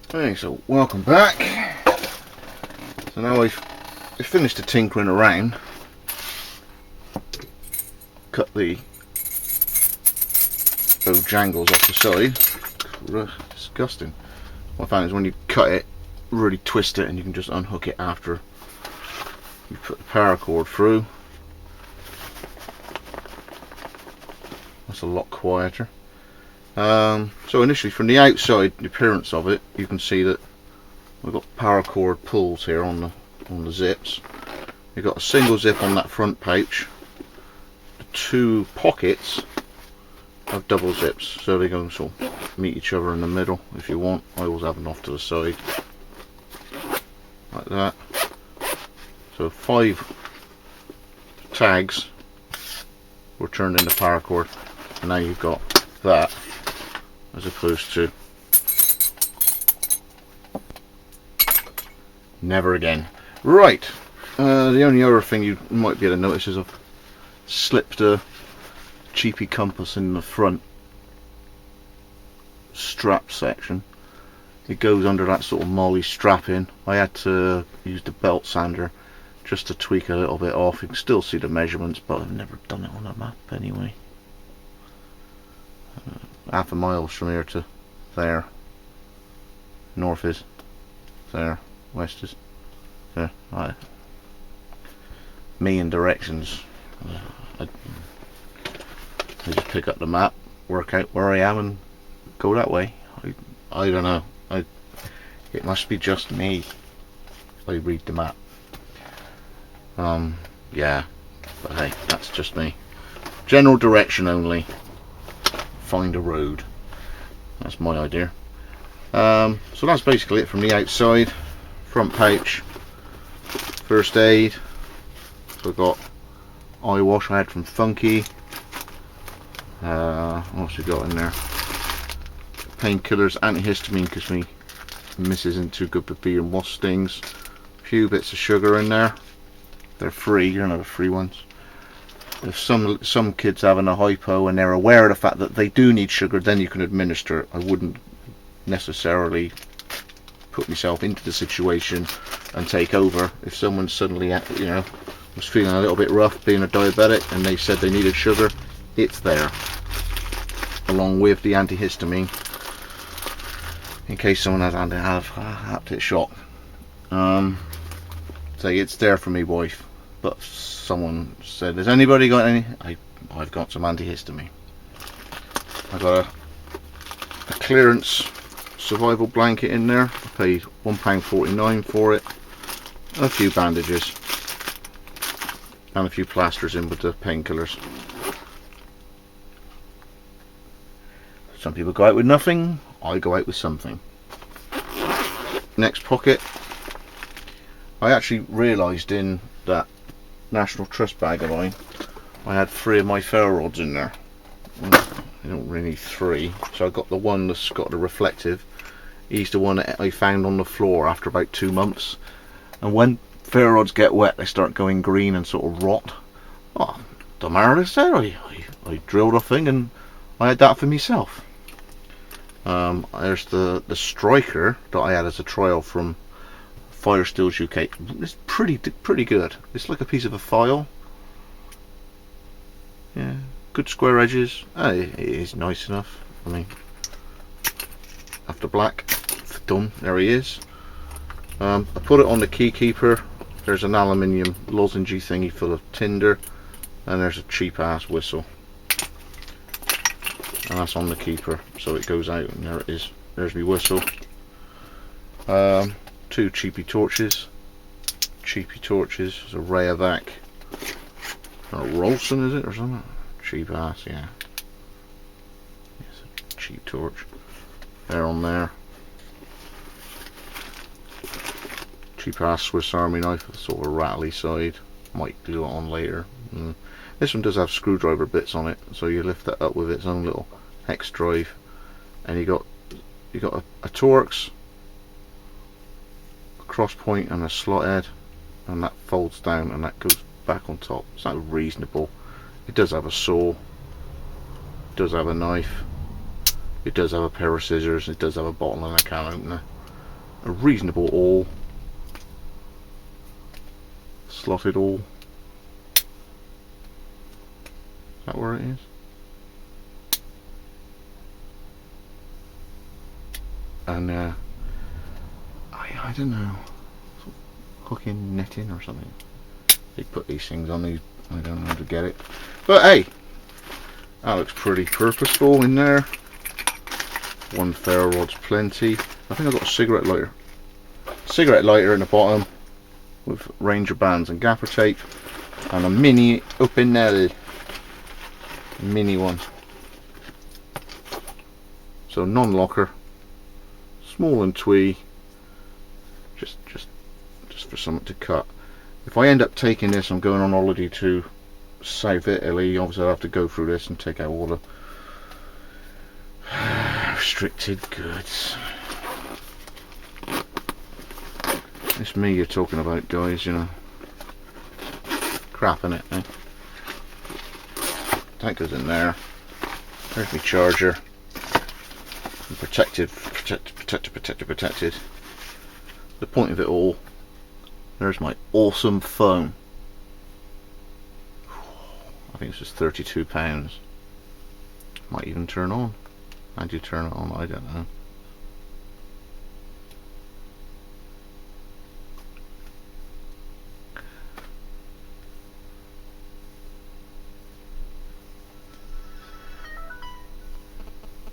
Okay, so welcome back. So now we've finished the tinkering around. Cut the Bojangles off the side. Disgusting. What I found is when you cut it, really twist it, and you can just unhook it after you put the paracord through. That's a lot quieter. So initially, from the outside, the appearance of it, you can see that we've got paracord pulls here on the zips. You've got a single zip on that front pouch. The two pockets have double zips, so they can sort of meet each other in the middle if you want. I always have them off to the side, like that. So 5 tags were turned into paracord, and now you've got that, as opposed to never again. Right, the only other thing you might be able to notice is I've slipped a cheapy compass in the front strap section. It goes under that sort of molly strap in. I had to use the belt sander just to tweak a little bit off. You can still see the measurements, but I've never done it on a map anyway. Half a mile from here to there. North is there, west is there. Right. Me and directions. I just pick up the map, work out where I am, and go that way. I don't know. It must be just me. I read the map. Yeah, but hey, that's just me. General direction only. Find a road. That's my idea. So that's basically it from the outside. Front pouch, first aid. So I've got eye wash I had from Funky. What else we got in there? Painkillers, antihistamine, because my missus isn't too good with being wasp stings. A few bits of sugar in there. They're free. You don't have the free ones. If some kids having a hypo and they're aware of the fact that they do need sugar, then you can administer it. I wouldn't necessarily put myself into the situation and take over. If someone suddenly, was feeling a little bit rough being a diabetic and they said they needed sugar, it's there, along with the antihistamine, in case someone has had a haptic shock. So it's there for me wife. But someone said, has anybody got any? I've got some antihistamine. I got a clearance survival blanket in there. I paid £1.49 for it. A few bandages and a few plasters in with the painkillers. Some people go out with nothing. I go out with something. Next pocket. I actually realised in that National Trust bag of mine, I had 3 of my ferro rods in there. I don't really need 3, so I got the one that's got the reflective. He's the one that I found on the floor after about 2 months. And when ferro rods get wet, they start going green and sort of rot. Oh, don't matter what I said. I drilled a thing and I had that for myself. There's the striker that I had as a trial from Fire Steels UK. It's pretty good. It's like a piece of a file. Yeah, good square edges. It is nice enough. I mean, after black, done. There he is. I put it on the key keeper. There's an aluminium lozenge thingy full of tinder, and there's a cheap ass whistle, and that's on the keeper, so it goes out, and there it is. There's my whistle. 2 cheapy torches. There's a Versapack. A Rolson, is it, or something? Cheap ass, yeah. It's a cheap torch. They're on there. Cheap ass Swiss Army knife with sort of a rattly side. Might glue it on later. This one does have screwdriver bits on it, so you lift that up with its own little hex drive, and you got a Torx, a cross point, and a slot head, and that folds down and that goes back on top. It's not reasonable. It does have a saw, it does have a knife, it does have a pair of scissors, it does have a bottle and a can opener. a reasonable awl, slotted awl. Is that where it is? And I don't know, hooking, netting or something. They put these things on these, I don't know how to get it. But hey, that looks pretty purposeful in there. One ferro rod's plenty. I think I've got a cigarette lighter. Cigarette lighter in the bottom with Ranger bands and gaffer tape. And a mini Opinel. Mini one. So non-locker. Small and twee. Just for something to cut. If I end up taking this, I'm going on holiday to South Italy. Obviously I'll have to go through this and take out all the restricted goods. It's me you're talking about, guys, you know. Crap in it, eh? That goes in there. There's my charger. And protected. The point of it all, there's my awesome phone. I think this is £32. Might even turn on. How do you turn it on? I don't know.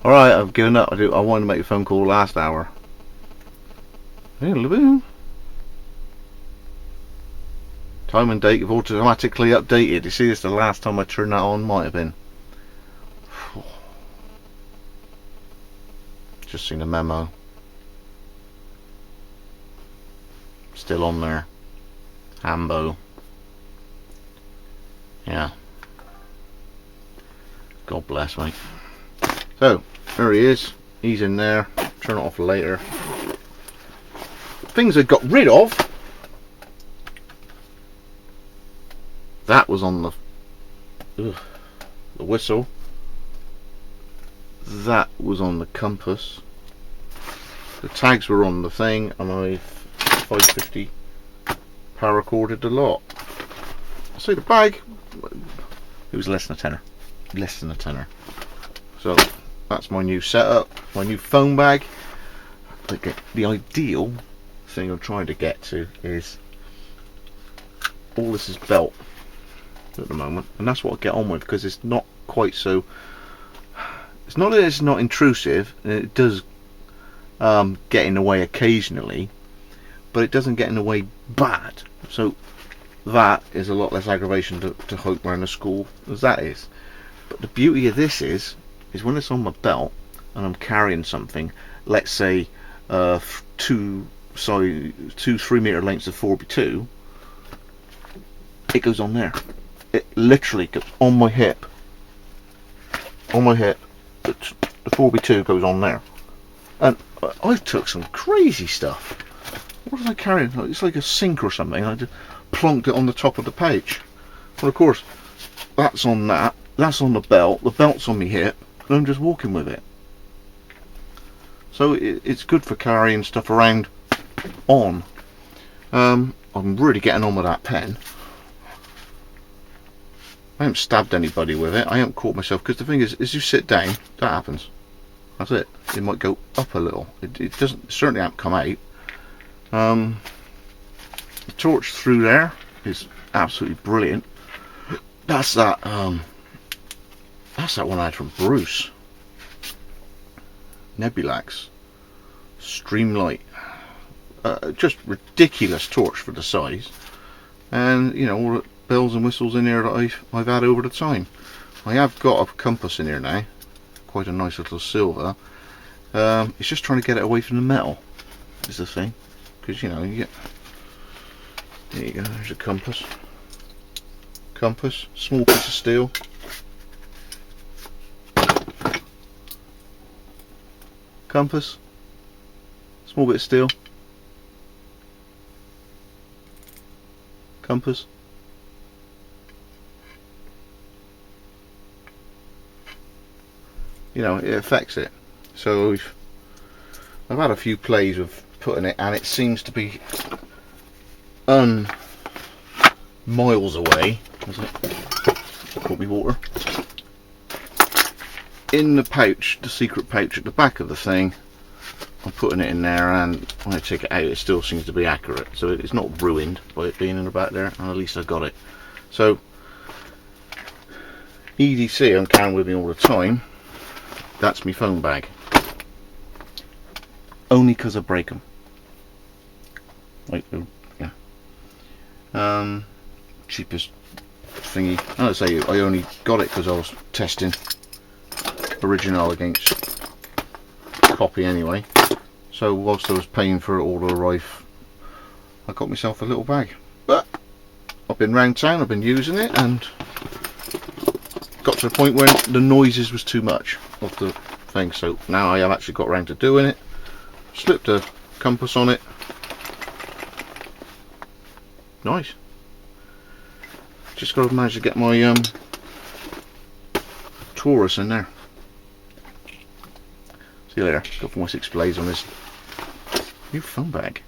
Alright, I've given up. I wanted to make a phone call last hour. Hey, boom. Time and date have automatically updated. You see, this the last time I turned that on, might have been. Just seen a memo. Still on there. Hambo. Yeah. God bless, mate. So, there he is. He's in there. Turn it off later. Things I got rid of. That was on the whistle. That was on the compass. The tags were on the thing, and I 550 paracorded the lot. I say the bag, it was less than a tenner. Less than a tenner. So that's my new setup, my new phone bag. The ideal thing I'm trying to get to is all this is belt at the moment, and that's what I get on with, because it's not quite so. It's not that it's not intrusive, and it does get in the way occasionally, but it doesn't get in the way bad. So that is a lot less aggravation to hope around the school as that is. But the beauty of this is when it's on my belt and I'm carrying something, let's say 2 3 meter lengths of 4x2, it goes on there. It literally goes on my hip. On my hip, the 4x2 goes on there. And I took some crazy stuff. What was I carrying? It's like a sink or something. I just plonked it on the top of the page. Well, of course, that's on that. That's on the belt's on my hip, and I'm just walking with it. So it's good for carrying stuff around on. I'm really getting on with that pen. I haven't stabbed anybody with it. I haven't caught myself, because the thing is, as you sit down, that happens. That's it. It might go up a little. It doesn't, certainly hasn't come out. The torch through there is absolutely brilliant. That's that one I had from Bruce. Nebulax Streamlight. Just ridiculous torch for the size, and you know, all the bells and whistles in here that I've had over the time. I have got a compass in here now, quite a nice little silver. It's just trying to get it away from the metal is the thing, because you know, you get, there you go, there's a compass, small piece of steel, compass, small bit of steel, compass. You know, it affects it. So I've had a few plays with putting it, and it seems to be miles away. Is it? Caught me water. In the pouch, the secret pouch at the back of the thing, I'm putting it in there, and when I take it out it still seems to be accurate, so it's not ruined by it being in the back there, and at least I got it. So EDC, I'm carrying with me all the time. That's my phone bag, only because I break them. Like, yeah. Cheapest thingy. As I say, I only got it because I was testing original against copy anyway. So whilst I was paying for it all to arrive, I got myself a little bag. But I've been round town, I've been using it, and got to the point where the noises was too much of the thing. So now I have actually got around to doing it. Slipped a compass on it. Nice. Just got to manage to get my Taurus in there. See you later. Got 4 6 blades on this new phone bag.